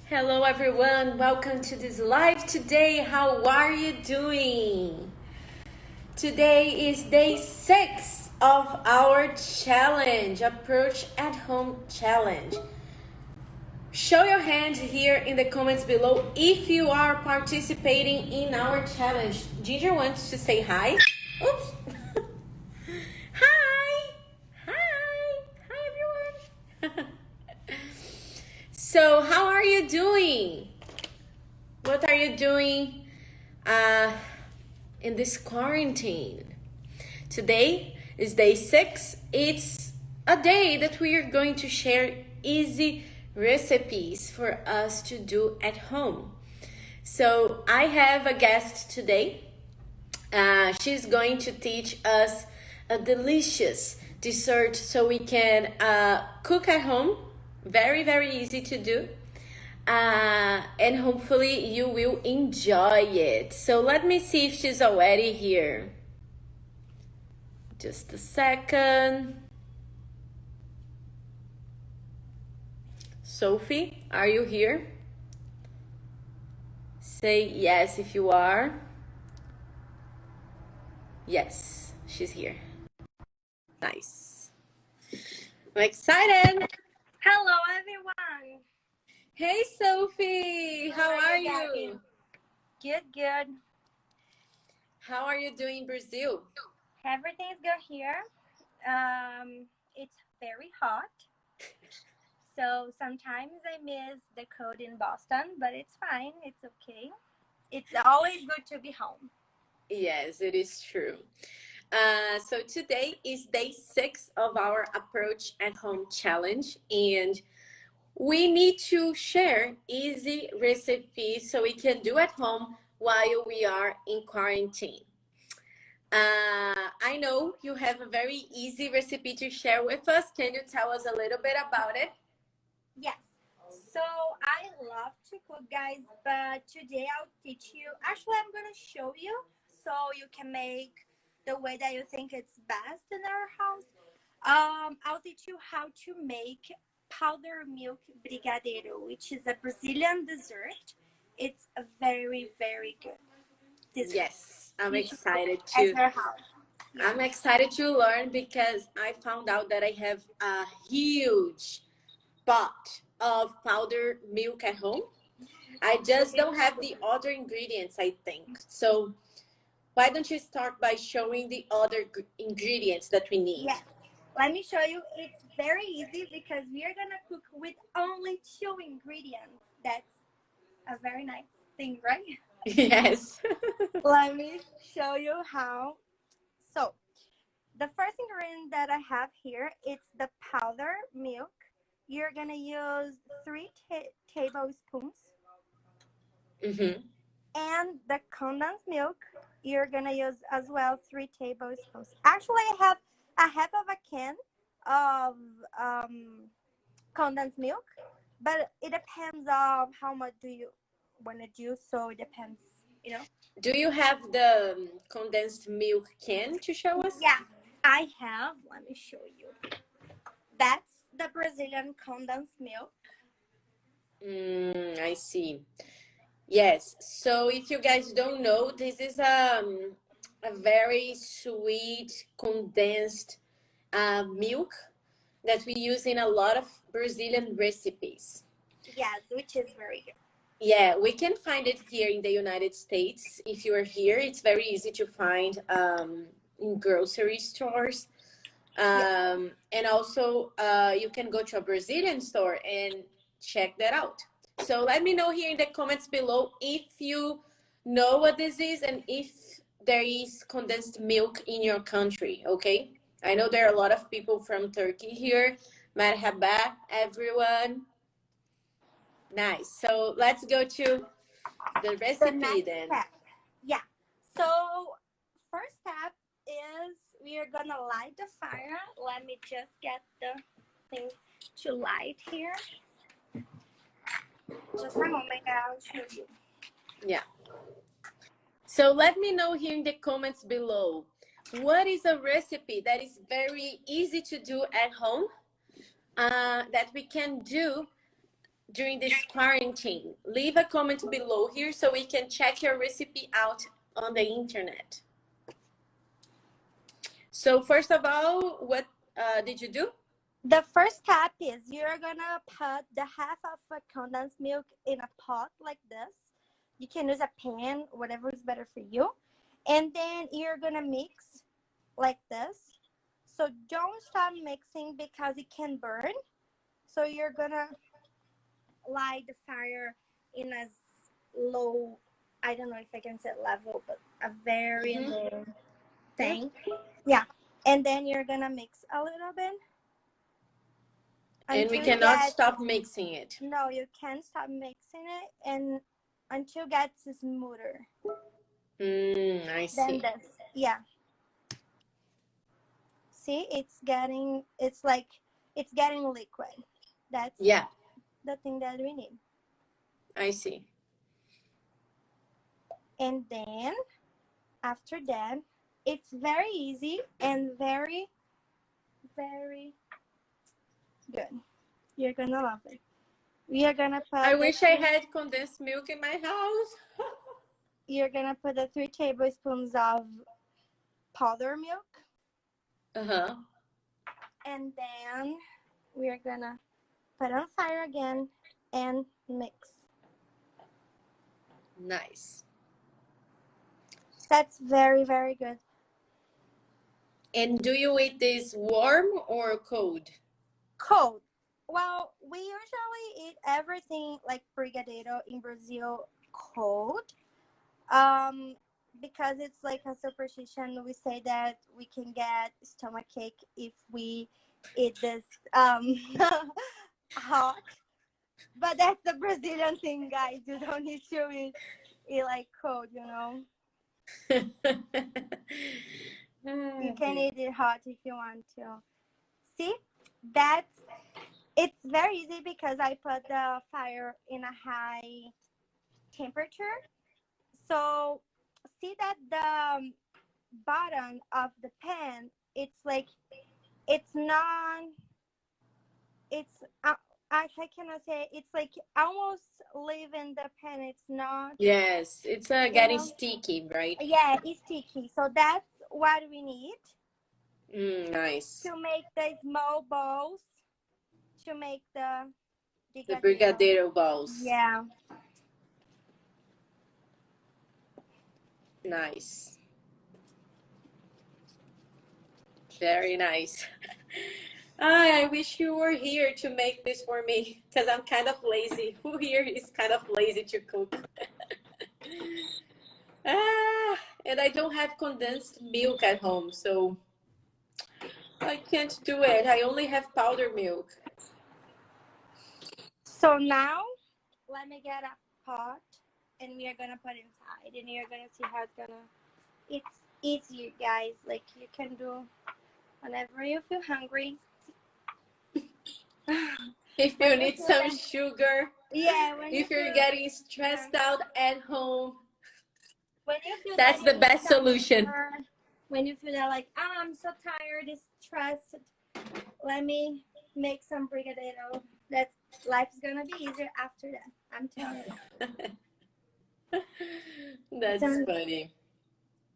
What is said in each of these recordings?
Hello everyone, welcome to this live today. How are you doing? Today is day 6 of our challenge, Approach at Home Challenge. Show your hand here in the comments below if you are participating in our challenge. Ginger wants to say hi. Oops. Hi. Hi everyone. So, how are you doing? What are you doing in this quarantine? Today is day 6. It's a day that we are going to share easy recipes for us to do at home. So, I have a guest today. She's going to teach us a delicious dessert so we can cook at home. Very, very easy to do. And hopefully you will enjoy it. So let me see if she's already here. Just a second. Sophie, are you here? Say yes if you are. Yes, she's here. Nice. I'm excited. Hello, everyone. Hey, Sophie. How are you? Good. How are you doing in Brazil? Everything is good here. It's very hot. So sometimes I miss the cold in Boston, but it's fine. It's okay. It's always good to be home. Yes, it is true. So today is day 6 of our Approach at Home challenge, and we need to share easy recipes so we can do at home while we are in quarantine. I know you have a very easy recipe to share with us. Can you tell us a little bit about it? Yes. So I love to cook, guys, but today I'll teach you. Actually, I'm going to show you so you can make the way that you think it's best in our house. I'll teach you how to make powder milk brigadeiro, which is a Brazilian dessert. It's a very, very good dessert. Yes, I'm You should excited cook at to. your house. Yeah. I'm excited to learn because I found out that I have a huge pot of powdered milk at home. I just don't have the other ingredients, I think. So why don't you start by showing the other ingredients that we need? Yes. Let me show you. It's very easy because we are going to cook with only 2 ingredients. That's a very nice thing, right? Yes. Let me show you how. So, the first ingredient that I have here, it's the powder milk. You're going to use 3 tablespoons. Mm-hmm. And the condensed milk, you're going to use as well 3 tablespoons. Actually, I have a half of a can of condensed milk, but it depends on how much do you want to do, so it depends, you know. Do you have the condensed milk can to show us? Yeah, I have. Let me show you. That's the Brazilian condensed milk. I see. Yes. So if you guys don't know, this is a very sweet condensed milk that we use in a lot of Brazilian recipes. Yes, which is very good. Yeah, we can find it here in the United States. If you are here, it's very easy to find in grocery stores. And also you can go to a Brazilian store and check that out. So let me know here in the comments below if you know what this is and if there is condensed milk in your country, okay? I know there are a lot of people from Turkey here. Merhaba, everyone. Nice. So let's go to the recipe then. Step. Yeah. So first step is we are gonna light the fire. Let me just get the thing to light here. Just a moment, I'll show you. Yeah. So let me know here in the comments below, what is a recipe that is very easy to do at home that we can do during this quarantine? Leave a comment below here so we can check your recipe out on the internet. So first of all, what did you do? The first step is you're gonna put the half of a condensed milk in a pot like this. You can use a pan, whatever is better for you. And then you're gonna mix like this. So don't stop mixing because it can burn. So you're gonna light the fire in a low, I don't know if I can say level, but a very low thing. Yeah. And then you're gonna mix a little bit. And we cannot stop mixing it. No, you can't stop mixing it and until it gets smoother. I see. Then this, yeah. See, it's getting liquid. That's the thing that we need. I see. And then after that, it's very easy and very, very good. You're gonna love it. We are gonna put. I wish I had condensed milk in my house. You're gonna put the 3 tablespoons of powdered milk. And then we're gonna put on fire again and mix. Nice. That's very, very good. And do you eat this warm or cold? Cold. Well, we usually eat everything like brigadeiro in Brazil cold. Because it's like a superstition. We say that we can get stomachache if we eat this hot. But that's the Brazilian thing, guys. You don't need to eat like cold, you know. You can eat it hot if you want to. See, it's very easy because I put the fire in a high temperature. So see that the bottom of the pan, it's like, it's not, it's, I cannot say, it's like almost leaving the pan. It's not. Yes, it's getting sticky, right? Yeah, it's sticky. So that's what we need. Nice. To make the small balls, to make the brigadeiro balls. Yeah. Nice. Very nice. I wish you were here to make this for me because I'm kind of lazy. Who here is kind of lazy to cook? And I don't have condensed milk at home, so I can't do it. I only have powdered milk. So now, let me get a pot and we are gonna put inside and you're gonna see how it's easy, guys. Like you can do whenever you feel hungry. If you need some sugar. Yeah. If you're getting stressed out at home. When you feel that's the best solution. When you feel that like, I'm so tired, stressed, let me make some brigadeiro. Life's gonna be easier after that. I'm telling you. That's funny.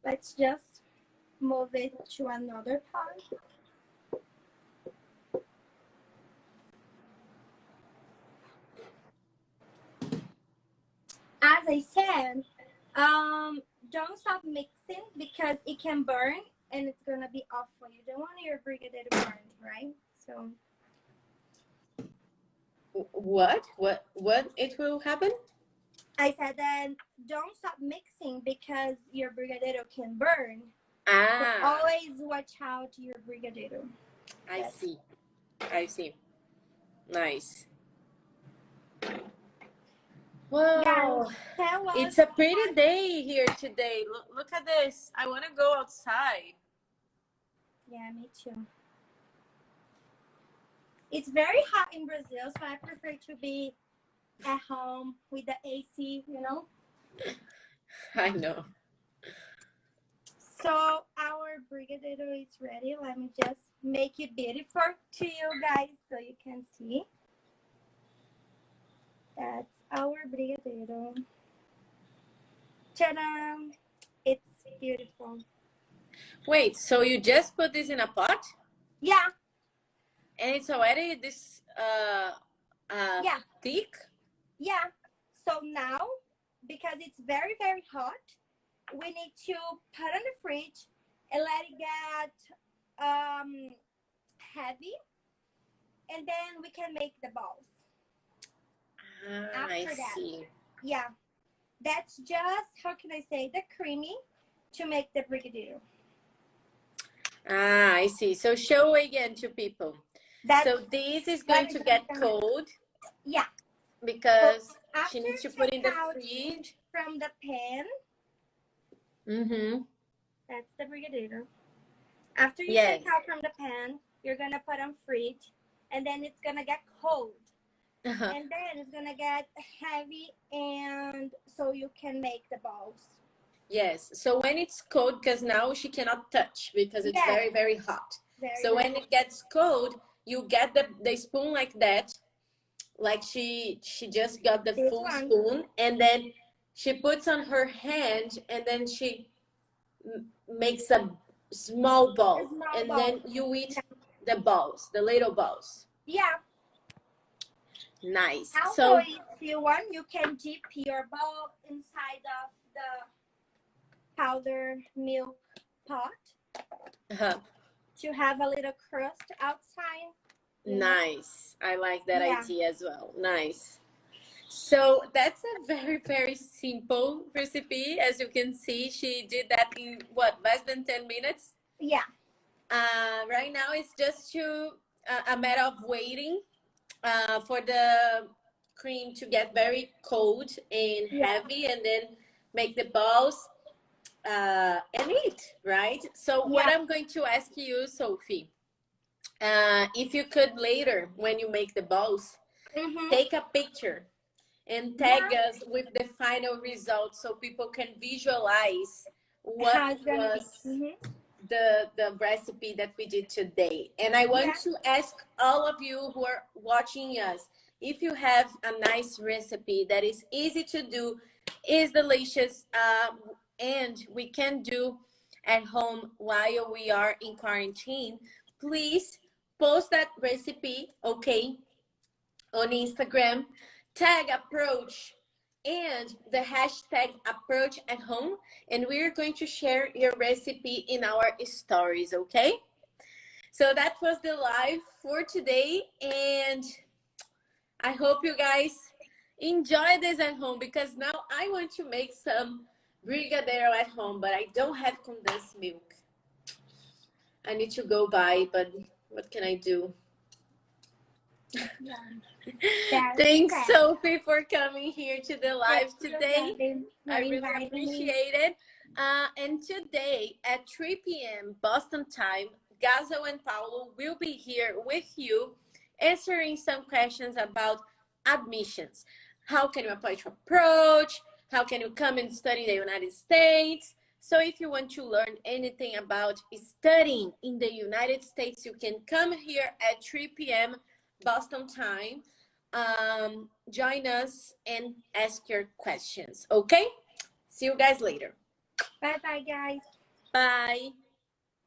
Let's just move it to another pot. As I said, don't stop mixing because it can burn and it's gonna be awful. You don't want your brigadeiro burned, right? So what it will happen? I said that don't stop mixing because your brigadeiro can burn. So always watch out your brigadeiro. I see. Nice. Wow, it's a pretty day here today. Look at this. I want to go outside. Yeah, me too. It's very hot in Brazil, so I prefer to be at home with the AC, you know? I know. So our brigadeiro is ready. Let me just make it beautiful to you guys so you can see. That's our brigadeiro. Ta-da! It's beautiful. Wait, so you just put this in a pot? Yeah. And it's already this Yeah. thick? Yeah. So now, because it's very, very hot, we need to put on the fridge and let it get heavy, and then we can make the balls. I see. Yeah, that's just, how can I say, the creamy to make the brigadeiro. I see. So show again to people. So this is going to get cold. Yeah. Because so she needs to put in the fridge. From the pan. Mm-hmm. That's the brigadeiro. After you take out from the pan, you're going to put on fridge, and then it's going to get cold. And then it's going to get heavy, and so you can make the balls. Yes. So when it's cold, because now she cannot touch because it's very, very hot. So when it gets cold, you get the spoon like that. Like she just got the full spoon, and then she puts on her hand, and then she makes a small ball, and then you eat the balls, the little balls. Yeah. Nice. Also, so if you want, you can dip your ball inside of the powder milk pot to have a little crust outside. Nice. I like that idea as well. Nice. So that's a very, very simple recipe. As you can see, she did that in what, less than 10 minutes? Yeah. Right now it's just a matter of waiting for the cream to get very cold and heavy, and then make the balls and eat, right? So what I'm going to ask you, Sophie, if you could later, when you make the balls, take a picture and tag us with the final result so people can visualize what was the recipe that we did today. And I want to ask all of you who are watching us, if you have a nice recipe that is easy to do, is delicious, and we can do at home while we are in quarantine, please post that recipe, okay, on Instagram, tag approach and the hashtag approach at home, and we're going to share your recipe in our stories, okay? So that was the live for today, and I hope you guys enjoy this at home, because now I want to make some brigadeiro at home, but I don't have condensed milk. I need to go buy, but what can I do? Thanks, Sophie, for coming here to the live today. I really appreciate it. And today at 3 p.m. Boston time, Gazo and Paulo will be here with you, answering some questions about admissions. How can you apply to approach? How can you come and study in the United States? So if you want to learn anything about studying in the United States, you can come here at 3 p.m. Boston time. Join us and ask your questions, okay? See you guys later. Bye bye, guys. Bye.